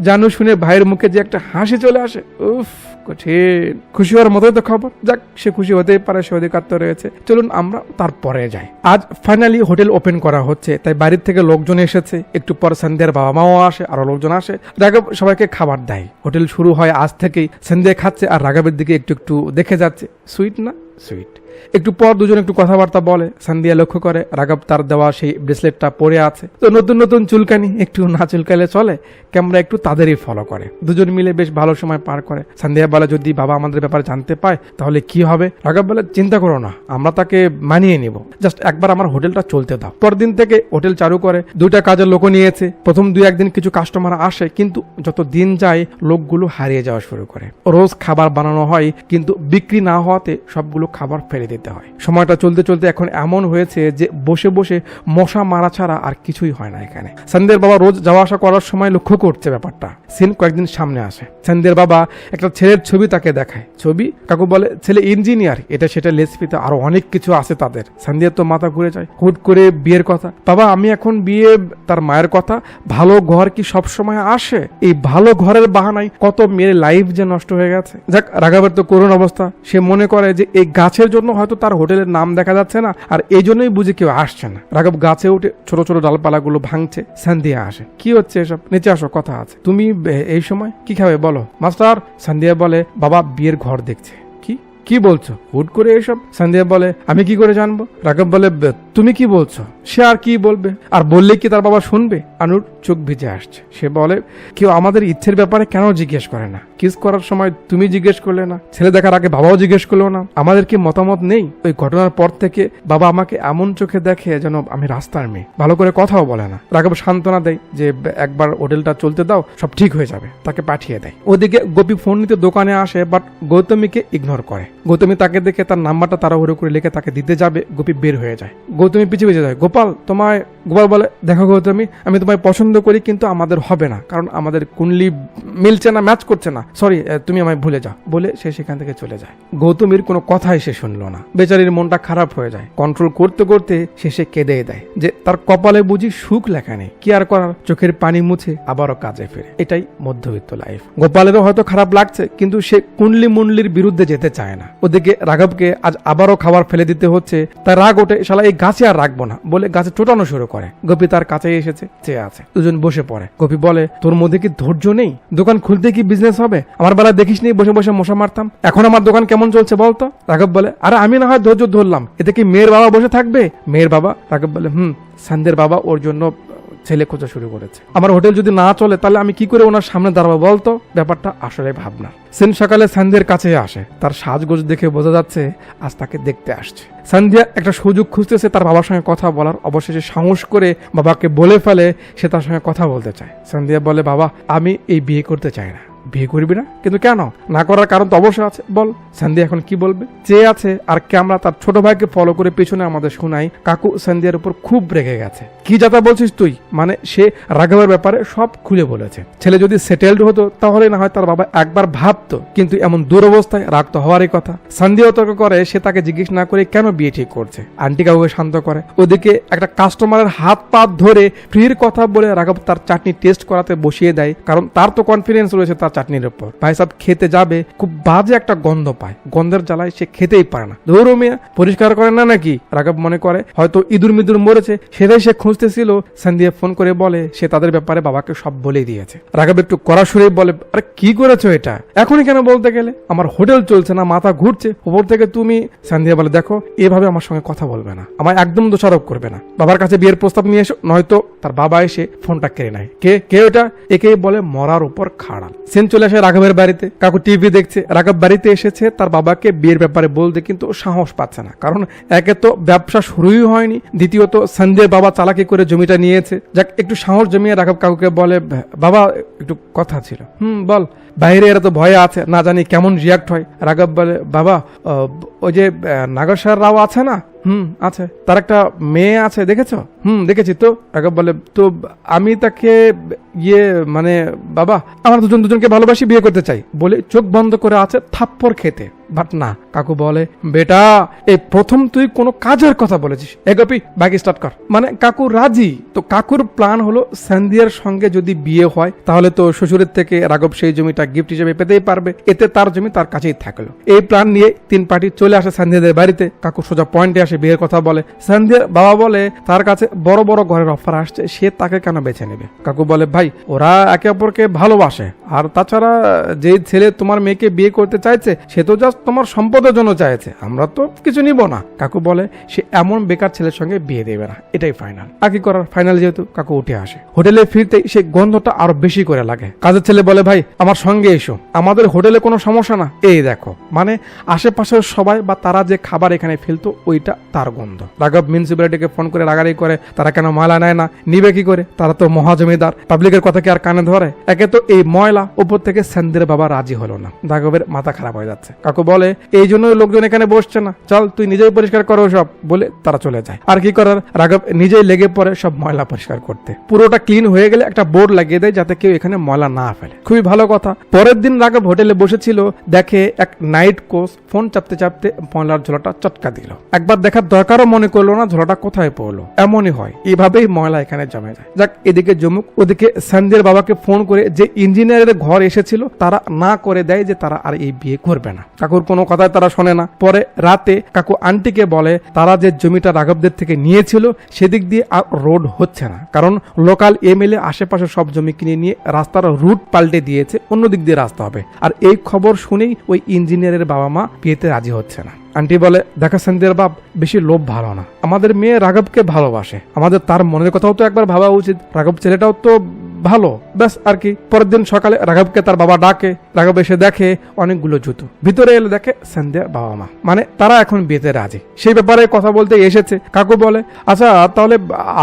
জানু শুনে ভাইয়ের মুখে যে একটা হাসি চলে আসে, উফ কঠিন। খুশি হওয়ার মতোই তো খবর। যাক, সে খুশি হতেই পারে, সে অধিকার তো রয়েছে। চলুন আমরা তারপরে যাই। আজ ফাইনালি হোটেল ওপেন করা হচ্ছে, তাই বাড়ির থেকে লোকজন এসেছে। একটু পর সান্দিয়ার বাবা মাও আসে, আরো লোকজন আসে। রাঘব সবাইকে খাবার দেয়। হোটেল শুরু হয় আজ থেকেই। সান্দিয়া খাচ্ছে আর রাঘবের দিকে একটু একটু দেখে যাচ্ছে। সুইট না? সুইট। একটু পর দুজন একটু কথাবার্তা বলে। সান্দিয়া লক্ষ্য করে রাঘব তার দেওয়া সেই ব্রেসলেটটা পরে আছে। তো নতুন নতুন চুলকানি, একটু না চুলকালে চলে। ক্যামেরা একটু তাদেরই ফলো করে। দুজন মিলে বেশ ভালো সময় পার করে। সান্দিয়া বলে যদি বাবা আমাদের ব্যাপারে জানতে পায় তাহলে কি হবে? রাঘব বলে চিন্তা করো না, আমরা তাকে মানিয়ে নিব, জাস্ট একবার আমার হোটেলটা চলতে দাও। পরদিন থেকে হোটেল চালু করে। 2টা কাজের লোকও নিয়েছে। প্রথম 2-1 দিন কিছু কাস্টমার আসে, কিন্তু যত দিন যায় লোকগুলো হারিয়ে যাওয়া শুরু করে। রোজ খাবার বানানো হয়, কিন্তু বিক্রি না হওয়াতে সবগুলো খাবার ফেলে দিতে হয়। সময়টা চলতে চলতে এখন এমন হয়েছে যে বসে বসে মশা মারা ছাড়া আর কিছুই হয় না এখানে। সান্দিয়ার বাবা রোজ যাওয়া আসা করার সময় লক্ষ্য করছে ব্যাপারটা। সিন কয়েকদিন সামনে আসে। সান্দিয়ার বাবা একটা ছেলের ছবি তাকে দেখায়। ছবি? কাকু বলে ছেলে ইঞ্জিনিয়ার, এটা সেটা লেসপিতে আরো অনেক কিছু আছে তাদের। সান্দিয়ার তো মাথা ঘুরে যায়। হুট করে বিয়ের কথা। বাবা আমি এখন বিয়ে, তার মায়ের কথা। ভালো ঘর কি সব সময় আসে? এই ভালো ঘরের বাহানায় কত মেয়ের লাইফ যে নষ্ট হয়ে গেছে। যাক, রাঘবের তো করুণ অবস্থা। সে মনে করে যে এই গাছের জন্য হয়তো তার হোটেলের নাম দেখা যাচ্ছে না, আর এই জন্যই বুঝে কেউ আসছে না। রাঘব গাছে উঠে ছোট ছোট ডালপালাগুলো ভাঙছে। সান্দিয়া আসে। কি হচ্ছে এসব? নিচে আসো, কথা আছে। তুমি এই সময় কি খাবে বলো? মাস্টার। সান্দিয়া বলে বাবা বিয়ের ঘর দেখছে। কি বলছো? হুট করে এসব? সান্দিয়া বলে আমি কি করে জানবো? রাঘব বলে তুমি কি বলছো? সে আর কি বলবে, আর বললে কি তার বাবা শুনবে? আনুর চোখ ভিজে আসছে। সে বলে, কেউ আমাদের ইচ্ছের ব্যাপারে কেন জিজ্ঞেস করে না? কিস করার সময় তুমি জিজ্ঞেস করলে না, ছেলে দেখার আগে বাবাও জিজ্ঞেস করলো না, আমাদের কি মতামত নেই? ওই ঘটনার পর থেকে বাবা আমাকে এমন চোখে দেখে যেন আমি রাস্তার মেয়ে, ভালো করে কথাও বলে না। রাঘব সান্ত্বনা দেয় যে একবার হোটেলটা চলতে দাও, সব ঠিক হয়ে যাবে, তাকে পাঠিয়ে দেয়। ওদিকে গোপী ফোন নিতে দোকানে আসে, বাট গৌতমীকে ইগনোর করে। গৌতমী তাকে দেখে তার নাম্বারটা তাড়াহুড়ো করে লিখে তাকে দিতে যাবে, গোপী বের হয়ে যায়। গৌতমী পিছিয়ে পিছিয়ে যায়, গোপাল তোমায়। গোপাল বলে, দেখো গৌতমী, আমি তোমায় পছন্দ করি, কিন্তু আমাদের হবে না, কারণ আমাদের কুণ্ডলি মিলছে না, ম্যাচ করছে না, সরি, তুমি আমায় ভুলে যাও, বলে সে সেখান থেকে চলে যায়। গৌতমীর কোনো কথাই সে শুনলো না। বেচারির মনটা খারাপ হয়ে যায়। কন্ট্রোল করতে করতে শেষে কেঁদে দেয় যে তার কপালে বুঝি সুখ লেখা নেই। কি আর করার, চোখের পানি মুছে আবারও কাজে ফেরে। এটাই মধ্যবিত্ত লাইফ। গোপালেরও হয়তো খারাপ লাগছে, কিন্তু সে কুণ্ডলি মুন্ডলির বিরুদ্ধে যেতে চায় না। ওদিকে রাঘবকে আজ আবারও খাবার ফেলে দিতে হচ্ছে। তার রাগ ওঠে, শালা এই গাছে আর রাখবো না, বলে গাছে ছোটানো শুরু করে। গোপী তার কাছে এসেছে, চেয়ে আছে। দুজন বসে পড়ে। গোপী বলে, তোর মধ্যে কি ধৈর্য নেই? দোকান খুলতে কি বিজনেস হবে? আমার বেলা দেখিস নি বসে বসে মশা মারতাম, এখন আমার দোকান কেমন চলছে বলতো? রাঘব বলে, আরে আমি না হয় ধৈর্য ধরলাম, এতে কি মেয়ের বাবা বসে থাকবে? মেয়ের বাবা? রাঘব বলে, সন্ধ্যের বাবা ওর জন্য ছেলে খোঁজা শুরু করেছে। আমার হোটেল যদি না চলে তাহলে আমি কি করে ওনার সামনে দাঁড়াবো বলতো? ব্যাপারটা আসলে ভাবনা। সেন সকালে সন্ধ্যের কাছে আসে। তার সাজগোজ দেখে বোঝা যাচ্ছে আজ তাকে দেখতে আসছে। সন্ধ্যা একটা সুযোগ খুঁজতেছে তার বাবার সঙ্গে কথা বলার। অবশেষে সাহস করে বাবাকে বলে ফেলে সে তার সঙ্গে কথা বলতে চায়। সন্ধ্যা বলে, বাবা আমি এই বিয়ে করতে চাই না। বিয়ে করবি না? কিন্তু কেন? না করার কারণ তো অবশ্যই আছে, বল। সন্ধ্যা এখন কি বলবে? চেয়ে আছে। আর ক্যামেরা তার ছোট ভাইকে ফলো করে পেছনে আমাদের শোনাই কাকু সন্ধ্যার উপর খুব রেগে গেছে। কি যাতা বলছিস তুই? মানে সে রাঘবের ব্যাপারে সব খুলে বলেছে। ছেলে যদি সেটেলড হতো তাহলে না হয় তার বাবা একবার ভাবতো, কিন্তু এমন দুরবস্থায় রাগ তো হওয়ারই কথা। সন্ধ্যা তর্ক করে সে তাকে জিজ্ঞেস না করে কেন বিয়ে ঠিক করছে। আন্টি কাকুকে শান্ত করে। ওদিকে একটা কাস্টমারের হাত পা ধরে ফ্রির কথা বলে রাঘব তার চাটনি টেস্ট করাতে বসিয়ে দেয়, কারণ তার তো কনফিডেন্স রয়েছে তার চাটনির উপর। ভাই সাহেব খেতে যাবে, খুব বাজে একটা গন্ধ পায়। গন্ধের জ্বালায় সে খেতেই পারে না। ধরো মিয়া, পরিষ্কার করে না নাকি? রাঘব মনে করে হয়তো ইঁদুর মিদুর মরেছে, সেটাই সে খুঁজতেছিল। সন্ধ্যা ফোন করে বলে সে তাদের ব্যাপারে বাবাকে সব বলেই দিয়েছে। রাঘব একটু কড়া সুরেই বলে, আরে কি করেছো এটা? এখনই কেন বলতে গেলে? আমার হোটেল চলছে না, মাথা ঘুরছে, উপর থেকে তুমি। সন্ধ্যা বলে, দেখো এভাবে আমার সঙ্গে কথা বলবে না, আমায় একদম দোষারোপ করবে না। বাবার কাছে বিয়ের প্রস্তাব নিয়ে এসো, নয়তো। তার বাবা এসে ফোনটা কেড়ে নেয়। কে ওটা? একেই বলে মরার উপর খাড়াল। সেন চলে আসে রাঘবের বাড়িতে। কাকু টিভি দেখছে। রাঘব বাড়িতে এসেছে তার বাবাকে বিয়ের ব্যাপারে বলতে, কিন্তু সাহস পাচ্ছে না, কারণ একে তো ব্যবসা শুরুই হয়নি, দ্বিতীয়ত সন্ধ্যের বাবা চালাকি করে জমিটা নিয়েছে। যাক, একটু সাহস জমিয়ে রাঘব কাকুকে বলে, বাবা একটু কথা ছিল। বল। বাইরে এরা তো ভয়ে আছে, না জানি কেমন রিয়াক্ট হয়। রাঘব বলে, বাবা ওই যে নাগেশ্বর রাও আছে না? আছে। তার একটা মেয়ে আছে, দেখেছো? দেখেছি তো। রাঘব বলে, তো আমি তাকে মানে বাবা আমরা দুজনকে ভালোবাসি, বিয়ে করতে চাই, বলে চোখ বন্ধ করে আছে থাপ্পড় খেতে। বাট না, কাকু বলে, বেটা এই প্রথম তুই কোনো কাজের কথা বলেছিস। গোপী বাকি স্টার্ট কর। মানে কাকু রাজি। তো কাকুর প্ল্যান হলো সন্ধ্যার সঙ্গে যদি বিয়ে হয় তাহলে তো শ্বশুরের থেকে রাঘব সেই জমিটা গিফট হিসেবে পেতেই পারবে, এতে তার জমি তার কাছেই থাকলো। এই প্ল্যান নিয়ে তিন পার্টি চলে আসে সন্ধ্যাদের বাড়িতে। কাকু সোজা পয়েন্টে আসে, বিয়ের কথা বলে। সন্ধ্যার বাবা বলে তার কাছে বড় বড় ঘরের অফার আসছে, সে তাকে কেন বেছে নেবে? কাকু বলে, ভাই ওরা একে অপরকে ভালোবাসে, আর তাছাড়া যে ছেলে তোমার মেয়েকে বিয়ে করতে চাইছে সে তো জাস্ট তোমার সম্পদের জন্য চাইছে, আমরা তো কিছু নিব না। কাকু বলে সে এমন বেকার ছেলের সঙ্গে বিয়ে দেবে না, এটাই ফাইনাল। আর কি করার, ফাইনাল যেহেতু। কাকু উঠে আসে। হোটেলে ফিরতে সেই গন্ধটা আরো বেশি করে লাগে। কাজের ছেলে বলে, ভাই আমার সঙ্গে এসো, আমাদের হোটেলে কোনো সমস্যা না, এই দেখো। মানে আশেপাশের সবাই বা তারা যে খাবার এখানে ফেলতো ওইটা তার গন্ধ। রাঘব মিউনিসিপ্যালিটিকে ফোন করে রাগারাগি করে তারা কেন ময়লা নেয় না, নিবে কি করে? তারা তো মহাজমিদার, পাবলিকের কথা কি আর কানে ধরে? একে তো এই ময়লা, উপর থেকে সন্ধ্যের বাবা রাজি হলো না। রাঘবের মাথা খারাপ হয়ে যাচ্ছে। কাকু বলে, এই জন্য লোকজন এখানে বসছে না, চল তুই নিজেই পরিষ্কার করো সব, বলে তারা চলে যায়। আর কি করার, রাঘব নিজেই লেগে পড়ে সব ময়লা পরিষ্কার করতে। পুরোটা ক্লিন হয়ে গেলে একটা বোর্ড লাগিয়ে দেয় যাতে কেউ এখানে ময়লা না ফেলে। খুবই ভালো কথা। পরের দিন রাঘব হোটেলে বসেছিল, দেখে এক নাইট কোচ ফোন চাপতে চাপতে ময়লার ঝোলাটা চটকা দিল। একবার দেখার দরকারও মনে করলো না ঝোলাটা কোথায় পড়লো। এমনই হয়, এভাবেই ময়লা এখানে জমে যায়। যাক, এদিকে জমুক। ওদিকে সন্ধ্যের বাবাকে ফোন করে যে ইঞ্জিনিয়ারের ঘর এসেছিল তারা না করে দেয় যে তারা আর এই বিয়ে করবে না। কাকু কাকুর কোনো কথাই তারা শোনে না। পরে রাতে কাকু আন্টিকে বলে তারা যে জমিটা রাঘবদের থেকে নিয়েছিল সেদিক দিয়ে আর রোড হচ্ছে না, কারণ লোকাল এমএলএ আশেপাশে সব জমি কিনে নিয়ে রাস্তার রুট পাল্টে দিয়েছে, অন্য দিক দিয়ে রাস্তা হবে। আর এই খবর শুনেই ওই ইঞ্জিনিয়ারের বাবা মা বিয়েতে রাজি হচ্ছে না। আন্টি বলে, দেখা সন্ধ্যের বাপ, বেশি লোভ ভালো না, আমাদের মেয়ে রাঘবকে ভালোবাসে, আমাদের তার মনের কথাও তো একবার ভাবা উচিত, রাঘব ছেলেটাও তো ভালো, ব্যাস আর কি। পরের দিন সকালে রাঘবকে তার বাবা ডাকে, রাঘব এসে দেখে অনেকগুলো জুতো, ভিতরে এলে দেখে সন্ধ্যার বাবা মা, মানে তারা এখন বিয়েতে রাজি। সেই ব্যাপারে কথা বলতে এসেছে। কাকু বলে, আচ্ছা তাহলে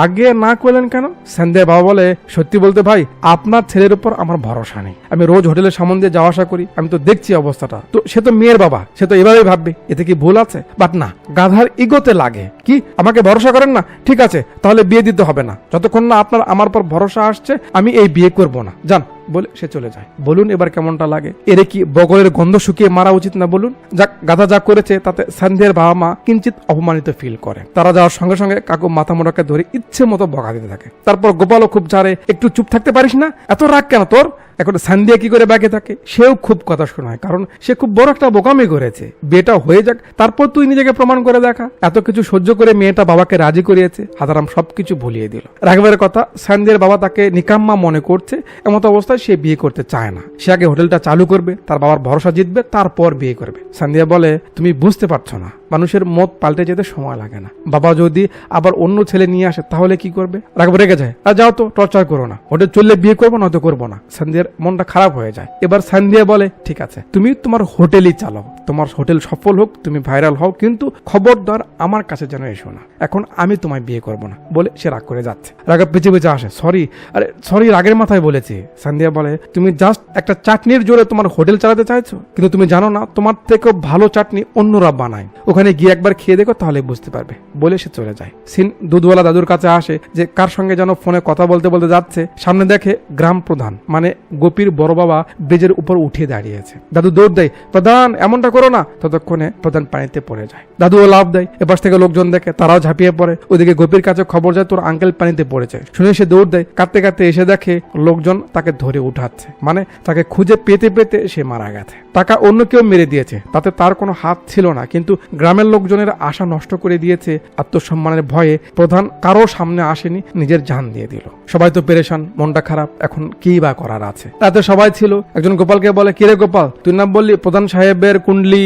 আগে না করলেন কেন? সন্ধ্যার বাবা বলে, সত্যি বলতে ভাই, আপনার ছেলের উপর আমার ভরসা নেই, আমি রোজ হোটেলের সামনে দিয়ে যাওয়া আসা করি, আমি তো দেখছি অবস্থাটা, তো সে তো মেয়ের বাবা, সে তো এভাবেই ভাববে, এতে কি ভুল আছে? বাট না, গাধার ইগোতে লাগে কি, আমাকে ভরসা করেন না, ঠিক আছে তাহলে বিয়ে দিতে হবে না, যতক্ষণ না আপনার আমার পর ভরসা আসছে আমি এই বিয়ে করব না, যান, বলে সে চলে যায়। বলুন এবার কেমনটা লাগে? এরে কি বগলের গন্ধ শুকিয়ে মারা উচিত না বলুন? যাক, গাধা যা করেছে তাতে সন্ধ্যের বাবা মা কিঞ্চিত অপমানিত ফিল করে। তারা যাওয়ার সঙ্গে সঙ্গে কাকু মাথা মোটাকে ধরে ইচ্ছে মতো বকা দিতে থাকে। তারপর গোপালও খুব ঝাড়ে, একটু চুপ থাকতে পারিস না, এত রাগ কেন তোর? এখন সন্ধ্যা কি করে ব্যাগে থাকে, সেও খুব কথা শোনায়, কারণ সে খুব বড় একটা বোকামি করেছে। বিয়েটা হয়ে যাক, তারপর তুই নিজেকে প্রমাণ করে দেখা। এত কিছু সহ্য করে মেয়েটা বাবাকে রাজি করিয়েছে, হাতারাম সবকিছু ভুলিয়ে দিল। রাঘবের কথা সন্ধ্যের বাবা তাকে নিকাম্মা মনে করছে, এমত অবস্থায় সে বিয়ে করতে চায় না। সে আগে হোটেলটা চালু করবে, তার বাবার ভরসা জিতবে, তারপর বিয়ে করবে। সন্ধ্যা বলে, তুমি বুঝতে পারছো না, মানুষের মত পাল্টে যেতে সময় লাগে না, বাবা যদি আবার অন্য ছেলে নিয়ে আসে তাহলে কি করবে? রাঘব রেগে যায়, আর যাও তো, টর্চার করো না, হোটেল চললে বিয়ে করবো, নয়তো করবো না। সন্ধ্যার মনটা খারাপ হয়ে যায়। এবার সন্ধ্যা বলে, ঠিক আছে তুমি তোমার হোটেলই চালাও, তোমার হোটেল সফল হোক, তুমি ভাইরাল হও, কিন্তু খবরদার আমার কাছে যেন এসো না, এখন আমি তোমায় বিয়ে করবো না, বলে সে রাগ করে যাচ্ছে। রাঘব পিছে পিছে আসে, সরি, আরে সরি, রাগের মাথায় বলেছি। সন্ধ্যা বলে, তুমি জাস্ট একটা চাটনির জোরে তোমার হোটেল চালাতে চাইছো, কিন্তু তুমি জানো না তোমার থেকেও ভালো চাটনি অন্যরা বানায়, ওখানে গিয়ে একবার খেয়ে দেখো, তাহলে বুঝতে পারবে, বলে সে চলে যায়। সিন দুধওয়ালা দাদুর কাছে আসে যে কার সঙ্গে যেন ফোনে কথা বলতে বলতে যাচ্ছে, সামনে দেখে গ্রাম প্রধান মানে গোপীর বড় বাবা ব্রিজের উপর উঠে দাঁড়িয়েছে। দাদু দৌড় দেয়, প্রধান এমনটা করো না। ততক্ষণে প্রধান পানিতে পড়ে যায়। দাদুও লাভ দেয়, এপাশ থেকে লোকজন দেখে, তারাও ঝাঁপিয়ে পড়ে। ওদিকে গোপীর কাছে খবর যায় তোর আঙ্কেল পানিতে পড়েছে। শুনে সে দৌড় দেয়, কাঁদতে কাঁদতে এসে দেখে লোকজন তাকে ধরে উঠাচ্ছে, মানে তাকে খুঁজে পেতে পেতে সে মারা গেছে। টাকা অন্য কেউ মেরে দিয়েছে, তাতে তার কোনো হাত ছিল না, কিন্তু গ্রামের লোকজনের আশা নষ্ট করে দিয়েছে। আত্মসম্মানের ভয়ে প্রধান কারো সামনে আসেনি, নিজের জান দিয়ে দিল। সবাই তো পেরেশান, মনটা খারাপ, এখন কি বা করার আছে? তাতে সবাই ছিল। একজন গোপালকে বলে, কিরে গোপাল, তুই না বললি প্রধান সাহেবের কুণ্ডলি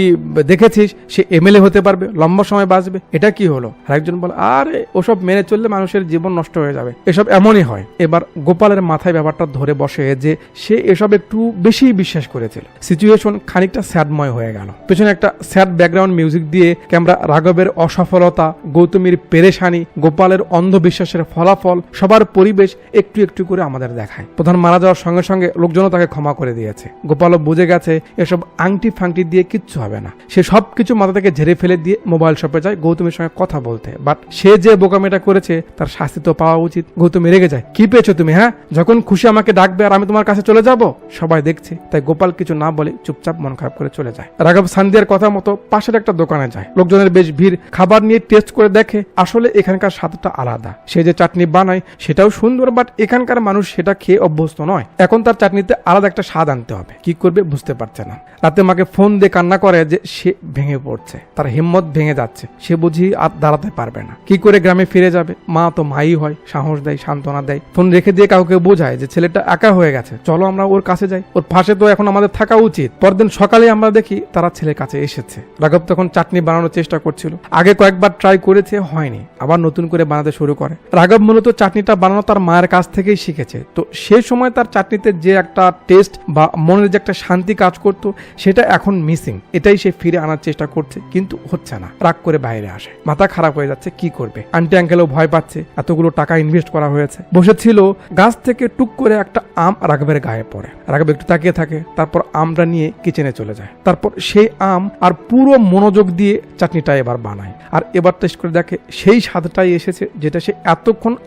দেখেছিস, সে এমএলএ হতে পারবে, লম্বা সময় বাঁচবে, এটা কি হলো? আর একজন বলে, আরে ওসব মেনে চললে মানুষের জীবন নষ্ট হয়ে যাবে, এসব এমনই হয়। এবার গোপালের মাথায় ব্যাপারটা ধরে বসে যে সে এসব একটু বেশি বিশ্বাস করেছিল। সিচুয়েশন খানিকটা স্যাডময় হয়ে গেল। পেছনে একটা স্যাড ব্যাকগ্রাউন্ড মিউজিক দিয়ে ক্যামেরা রাঘবের অসফলতা, গৌতমীর পেরেশানি, গোপালের অন্ধবিশ্বাসের ফলাফল, সবার পরিবেশ একটু একটু করে আমাদের দেখায়। প্রধান মারা যাওয়ার সঙ্গে সঙ্গে লোকজনও তাকে ক্ষমা করে দিয়েছে। গোপালও বুঝে গেছে এসব আংটি ফাংটি দিয়ে কিচ্ছু হবে না। সে সবকিছু মাথা থেকে ঝেড়ে ফেলে দিয়ে মোবাইল শপে যায় গৌতমীর সঙ্গে কথা বলতে। বাট সে যে বোকামিটা করেছে তার শাস্তি তো পাওয়া উচিত। গৌতমী রেগে যায়, কি পেয়েছো তুমি? হ্যাঁ, যখন খুশি আমাকে ডাকবে আর আমি তোমার কাছে চলে যাব? সবাই দেখছে, তাই গোপাল কিছু না বলে চুপচাপ মন খারাপ করে চলে যায়। রাঘব সন্ধ্যার কথা মতো পাশের একটা দোকানে যায়। লোকজনের বেশ ভিড়। খাবার নিয়ে টেস্ট করে দেখে আসলে এখানকার স্বাদটা আলাদা। সে যে চাটনি বানায় সেটাও সুন্দর, বাট এখানকার মানুষ সেটা খেয়ে অভ্যস্ত নয়। এখন তার চাটনিতে আলাদা একটা স্বাদ আনতে হবে, কি করবে বুঝতে পারছে না। রাতে মাকে ফোন দিয়ে কান্না করে যে সে ভেঙে পড়ছে, তার হিম্মত ভেঙে যাচ্ছে, সে বুঝি আর দাঁড়াতে পারবে না। কি করে গ্রামে ফিরে যাবে? মা তো মাই হয়, সাহস দেয়, সান্ত্বনা দেয়, ফোন রেখে দিয়ে কাউকে বোঝায় যে ছেলেটা একা হয়ে গেছে, চলো আমরা ওর কাছে যাই, ওর পাশে তো এখন আমাদের থাকা উচিত। পরদিন সকালে আমরা দেখি তারা ছেলের কাছে এসেছে। রাঘব তখন চাটনি বানানোর চেষ্টা করছিল। আগে কয়েকবার ট্রাই করেছে, হয়নি, আবার নতুন করে বানাতে শুরু করে। রাঘব মূলত চাটনিটা বানানো তার মায়ের কাছ থেকেই শিখেছে। তো সেই সময় তার চাটনিতে যে একটা টেস্ট বা মনের যে একটা শান্তি কাজ করতো সেটা এখন মিসিং। এটাই সে ফিরে আনার চেষ্টা করছে, কিন্তু হচ্ছে না। রাগ করে বাইরে আসে, মাথা খারাপ হয়ে যাচ্ছে, কি করবে? আন্টি আঙ্কেলও ভয় পাচ্ছে, এতগুলো টাকা ইনভেস্ট করা হয়েছে। বসেছিল, গাছ থেকে টুক করে একটা আম রাঘবের গায়ে পড়ে। রাঘব একটু তাকিয়ে থাকে, তারপর আমটা নিয়ে কিচেনে চলে যায়। তারপর সেই আম আর পুরো মনোযোগ দিয়ে চাটনিটা এবার বানায়, আর এবার টেস্ট করে দেখে সেই স্বাদটাই এসেছে যেটা সে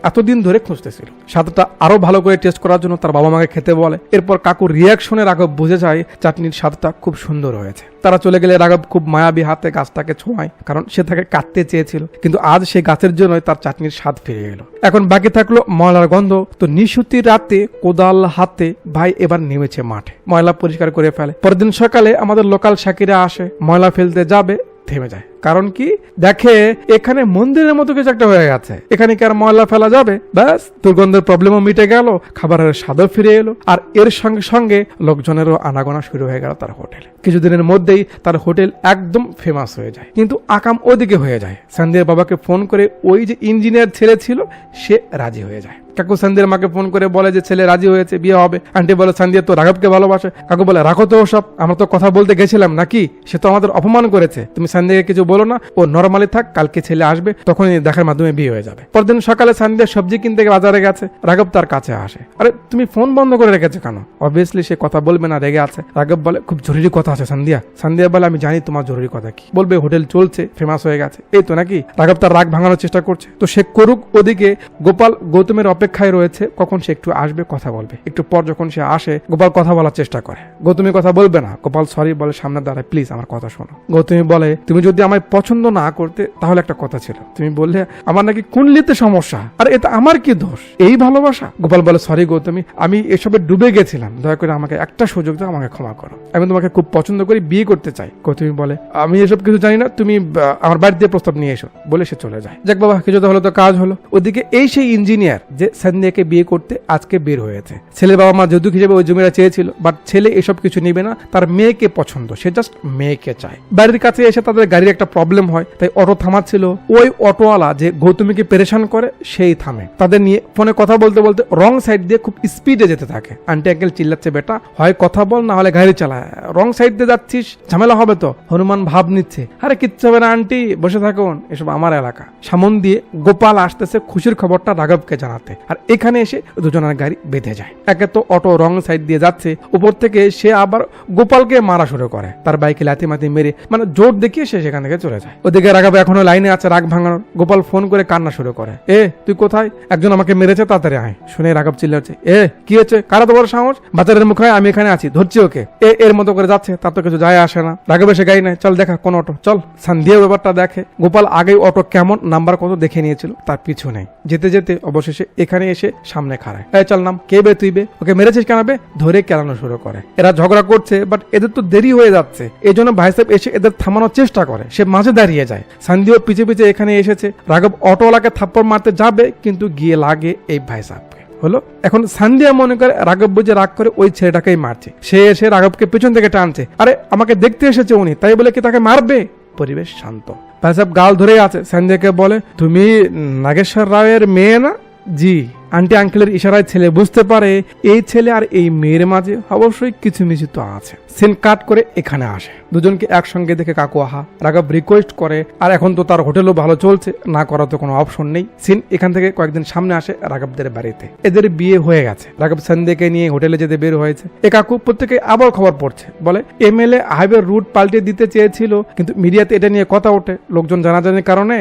এতদিন ধরে খুঁজতেছিল। স্বাদটা আরো ভালো করে টেস্ট করার জন্য তার বাবা মাকে খেতে বলে। এরপর কাকুর রিয়াকশনে রাঘব বুঝে যায় চাটনির স্বাদটা খুব সুন্দর হয়েছে। তারা চলে গেলে রাঘব খুব মায়াবী হাতে গাছটাকে ছোঁয়ায়, কারণ সে তাকে কাটতে চেয়েছিল, কিন্তু আজ সেই গাছের জন্যই তার চাটনির স্বাদ ফিরে এলো। এখন বাকি থাকলো ময়লার গন্ধ। তো নিশুতি রাতে কোদাল হাতে ভাই এবার নেমেছে মাঠে, ময়লা পরিষ্কার করে ফেলে। পরের দিন পরদিন সকালে আমাদের লোকাল শাকিরা আসে, ময়লা ফেলতে যাবে, থেমে যায়। কারণ কি, দেখে এখানে মন্দিরের মতো কিছু একটা হয়ে গেছে, এখানে কি আর ময়লা ফেলা যাবে? ব্যাস, দুর্গন্ধের প্রবলেমও মিটে গেল, খাবারের স্বাদও ফিরে এলো, আর এর সঙ্গে সঙ্গে লোকজনেরও আনাগোনা শুরু হয়ে গেল তার হোটেলে। কিছুদিনের মধ্যেই তার হোটেল একদম ফেমাস হয়ে যায়। কিন্তু আকাম ওদিকে হয়ে যায়। সান্দিয়ার বাবাকে ফোন করে ওই যে ইঞ্জিনিয়ার ছেলে ছিল সে রাজি হয়ে যায়। কাকু সান্দিয়ার মাকে ফোন করে বলে যে ছেলে রাজি হয়েছে, বিয়ে হবে। আন্টি বলে সান্দিয়া তো রাঘবকে ভালোবাসে। কাকু বলে রাখো তো সব, আমরা তো কথা বলতে গেছিলাম নাকি, সে তো আমাদের অপমান করেছে, তুমি সান্দিয়াকে কিছু বলো না, ও নরমালি থাক, কালকে ছেলে আসবে, তখনই দেখার মাধ্যমে বিয়ে হয়ে যাবে। পরদিন সকালে সান্দিয়া সবজি কিনতে বাজারে গেছে, রাঘব তার কাছে আসে। আরে তুমি ফোন বন্ধ করে রেখেছো কেন? অবভিয়াসলি সে কথা বলবে না, রেগে আছে। রাঘব বলে খুব জরুরি কথা আছে সান্দিয়া। সান্দিয়া বলে আমি জানি তোমার জরুরি কথা কি, বলবে হোটেল চলছে, ফেমাস হয়ে গেছে, এই তো নাকি। রাঘব তার রাগ ভাঙানোর চেষ্টা করছে, তো সে করুক। ওদিকে গোপাল গৌতমের অপেক্ষায় রয়েছে কখন সে একটু আসবে, কথা বলবে। একটু পর যখন সে আসে, গোপাল কথা বলার চেষ্টা করে, গৌতমী কথা বলবে না। গোপাল সরি বলে সামনে দাঁড়ায়, প্লিজ আমার কথা শোনো। গৌতমী বলে তুমি যদি আমায় পছন্দ না করতে তাহলে একটা কথা ছিল, তুমি বললে আমার নাকি কুণ্ডলিতে সমস্যা, আর এটা আমার কি দোষ, এই ভালোবাসা? গোপাল বলে সরি গৌতমী, আমি এসবে ডুবে গেছিলাম, দয়া করে আমাকে একটা সুযোগ দাও, আমাকে ক্ষমা করো, আমি তোমাকে খুব পছন্দ করি, বিয়ে করতে চাই। গৌতমী বলে আমি এসব কিছু জানি না, তুমি আমার বাড়ি দিয়ে প্রস্তাব নিয়ে এসো, বলে সে চলে যায়। যাক বাবা, কিছু তো হলো, তো কাজ হলো। ওদিকে এই সেই ইঞ্জিনিয়ার যে সান্দিয়াকে বিয়ে করতে আজকে বের হয়েছে। ছেলের বাবা মা যৌতুক হিসেবে ওই জমিটা চেয়েছিল, বাট ছেলে এসব কিছু নেবে না, তার মেয়েকে পছন্দ, সে জাস্ট মেয়েকে চায়। বাড়ির কাছে এসে তাদের গাড়ির একটা প্রবলেম হয়, তাই অটো থামাচ্ছিল। ওই অটোওয়ালা যে গৌতমীকে পেরেশান করে সেই থামে। তাদের নিয়ে ফোনে কথা বলতে বলতে রং সাইড দিয়ে খুব স্পিডে যেতে থাকে। আন্টি আঙ্কেল চিল্লাচ্ছে, বেটা হয় কথা বল, না হলে গাড়ি চালা, রং সাইড দিয়ে যাচ্ছিস, ঝামেলা হবে তো। হনুমান ভাব নিচ্ছে, আরে কিচ্ছু হবে না আন্টি, বসে থাকুন, এসব আমার এলাকা। সামন দিয়ে গোপাল আসতেছে খুশির খবরটা রাঘবকে জানাতে, আর এখানে এসে দুজনের গাড়ি বেঁধে যায়। একে তো অটো রং সাইড দিয়ে যাচ্ছে, উপর থেকে সে আবার গোপালকে মারা শুরু করে, তার বাইকে লাথি মাথি মেরে, মানে জোর দেখিয়ে সে সেখান থেকে চলে যায়। ওদিকে রাঘব এখনো লাইনে আছে রাগ ভাঙানোর। গোপাল ফোন করে কান্না শুরু করে, তুই কোথায়, একজন আমাকে মেরেছে, তাড়াতাড়ি আয়। শুনে রাঘব চিল্লাচ্ছে, কি হচ্ছে, কারা তো বড় সাহস, বাজারের মুখে আমি এখানে আছি, ধরছি ওকে। এর মতো করে যাচ্ছে, তার তো কিছু যায় আসে না। রাঘব এসে গাড়ি নেয়, চল দেখা কোন অটো, চল। সান্ধিয়া ব্যাপারটা দেখে, গোপাল আগেই অটো কেমন, নাম্বার কত দেখে নিয়েছিল, তার পিছু নেই। যেতে যেতে অবশেষে এখানে এসে সামনে খাড়ায়, চল নাম, কে বে তুই বে, ওকে মেরেছিস কেন বে, ধরে কেলানো শুরু করে। এরা ঝগড়া করছে, বাট এদের তো দেরি হয়ে যাচ্ছে, এই জন্য ভাই সাহেব এসে এদের থামানোর চেষ্টা করে, সে মাঝে দাঁড়িয়ে যায়। সান্ধিও পিছে পিছে এখানে এসেছে। রাঘব অটোওয়ালাকে থাপ্পড় মারতে যাবে, কিন্তু গিয়ে লাগে এই ভাই সাহেবকে। হলো এখন সান্ধিয়া মনে করে রাঘব বুঝে রাগ করে ওই ছেলেটাকেই মারছে। সে এসে রাঘবকে পেছন থেকে টানছে, আরে আমাকে দেখতে এসেছে উনি, তাই বলে কি তাকে মারবে? পরিবেশ শান্ত। ভাই সাহেব গাল ধরে আছে। সান্ধিয়াকে বলে, তুমি নাগেশ্বর রায়ের মেয়ে না? জি। আন্টি আঙ্কেলের ইশারায় ছেলে বুঝতে পারে এই ছেলে আর এই মেয়ের মাঝে অবশ্যই কিছু মিছু তো আছে। সিন কাট করে এখানে আসে, দুজনকে একসঙ্গে দেখে কাকু আহা। রাঘব রিকোয়েস্ট করে, আর এখন তো তার হোটেলও ভালো চলছে, না করার তো কোনো অপশন নেই। সিন এখান থেকে কয়েকদিন সামনে আসে রাঘবদের বাড়িতে। এদের বিয়ে হয়ে গেছে, রাঘব সান্দিয়াকে নিয়ে হোটেলে যেতে বের হয়েছে। এ কাকু প্রত্যেকে আবার খবর পড়ছে, বলে এমএলএ হাইওয়ে রুট পাল্টে দিতে চেয়েছিল, কিন্তু মিডিয়াতে এটা নিয়ে কথা ওঠে, লোকজন জানাজানির কারণে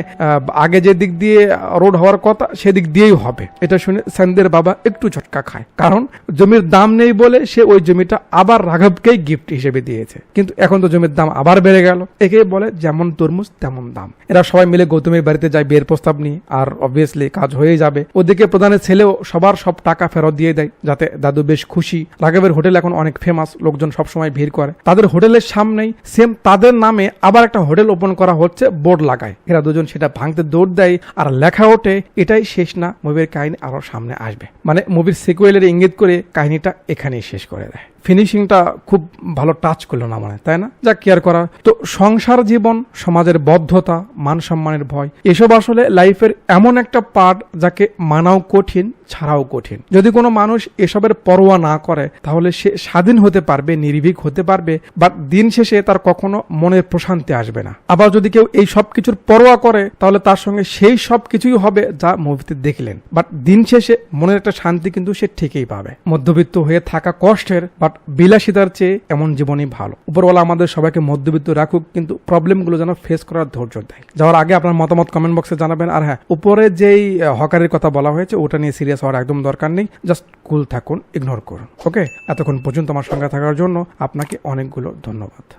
আগে যে দিক দিয়ে রোড হওয়ার কথা সেদিক দিয়েই হবে। এটা শুনে সান্দিয়ার বাবা একটু ঝটকা খায়, কারণ জমির দাম নেই বলে সে ওই জমিটা আবার রাঘবকেই গিফট হিসেবে দিয়েছে, কিন্তু এখন তো জমির দাম আবার বেড়ে গেল। একে বলে যেমন তরমুজ তেমন দাম। এরা সবাই মিলে গৌতমের বাড়িতে যায় বিয়ের প্রস্তাব নিয়ে, আর অবভিয়াসলি কাজ হয়ে যাবে। ওদিকে প্রধানের ছেলেও সবার সব টাকা ফেরত দিয়ে দেয়, যাতে দাদু বেশ খুশি। রাঘবের হোটেল এখন অনেক ফেমাস, লোকজন সবসময় ভিড় করে। তাদের হোটেলের সামনেই সেম তাদের নামে আবার একটা হোটেল ওপেন করা হচ্ছে, বোর্ড লাগায়। এরা দুজন সেটা ভাঙতে দৌড় দেয়, আর লেখা ওঠে এটাই শেষ না, মুভির কাহিনী আরো সামনে আসবে। মানে মুভির সিকুয়েলের ইঙ্গিত করে কাহিনীটা এখানেই শেষ করে দেয়। ফিনিশিংটা খুব ভালো টাচ করলো না মনে, তাই না? যা কেয়ার করার। তো সংসার জীবন, সমাজের বদ্ধতা, মান সম্মানের ভয়, এসব আসলে লাইফের এমন একটা পার্ট যাকে মানাও কঠিন, ছাড়াও কঠিন। যদি কোনো মানুষ এসবের পরোয়া না করে তাহলে সে স্বাধীন হতে পারবে, নির্ভীক হতে পারবে, বাট দিন শেষে তার কখনো মনের প্রশান্তি আসবে না। আবার যদি কেউ এই সব কিছুর পরোয়া করে তাহলে তার সঙ্গে সেই সব কিছুই হবে যা মুভিতে দেখলেন, বাট দিন শেষে মনের একটা শান্তি কিন্তু সে ঠিকই পাবে। মধ্যবিত্ত হয়ে থাকা কষ্টের, বাট বিলাসিতার চেয়ে এমন জীবনই ভালো। উপরওয়ালা আমাদের সবাইকে মধ্যবিত্ত রাখুক, কিন্তু প্রবলেমগুলো যেন ফেস করার ধৈর্য দেয়। যাওয়ার আগে আপনার মতামত কমেন্ট বক্সে জানাবেন। আর হ্যাঁ, উপরে যেই হকারের কথা বলা হয়েছে ওটা নিয়ে সিরিয়াস হওয়ার একদম দরকার নেই, জাস্ট কুল থাকুন, ইগনোর করুন। ওকে, এতক্ষণ পর্যন্ত আমার সঙ্গে থাকার জন্য আপনাকে অনেকগুলো ধন্যবাদ।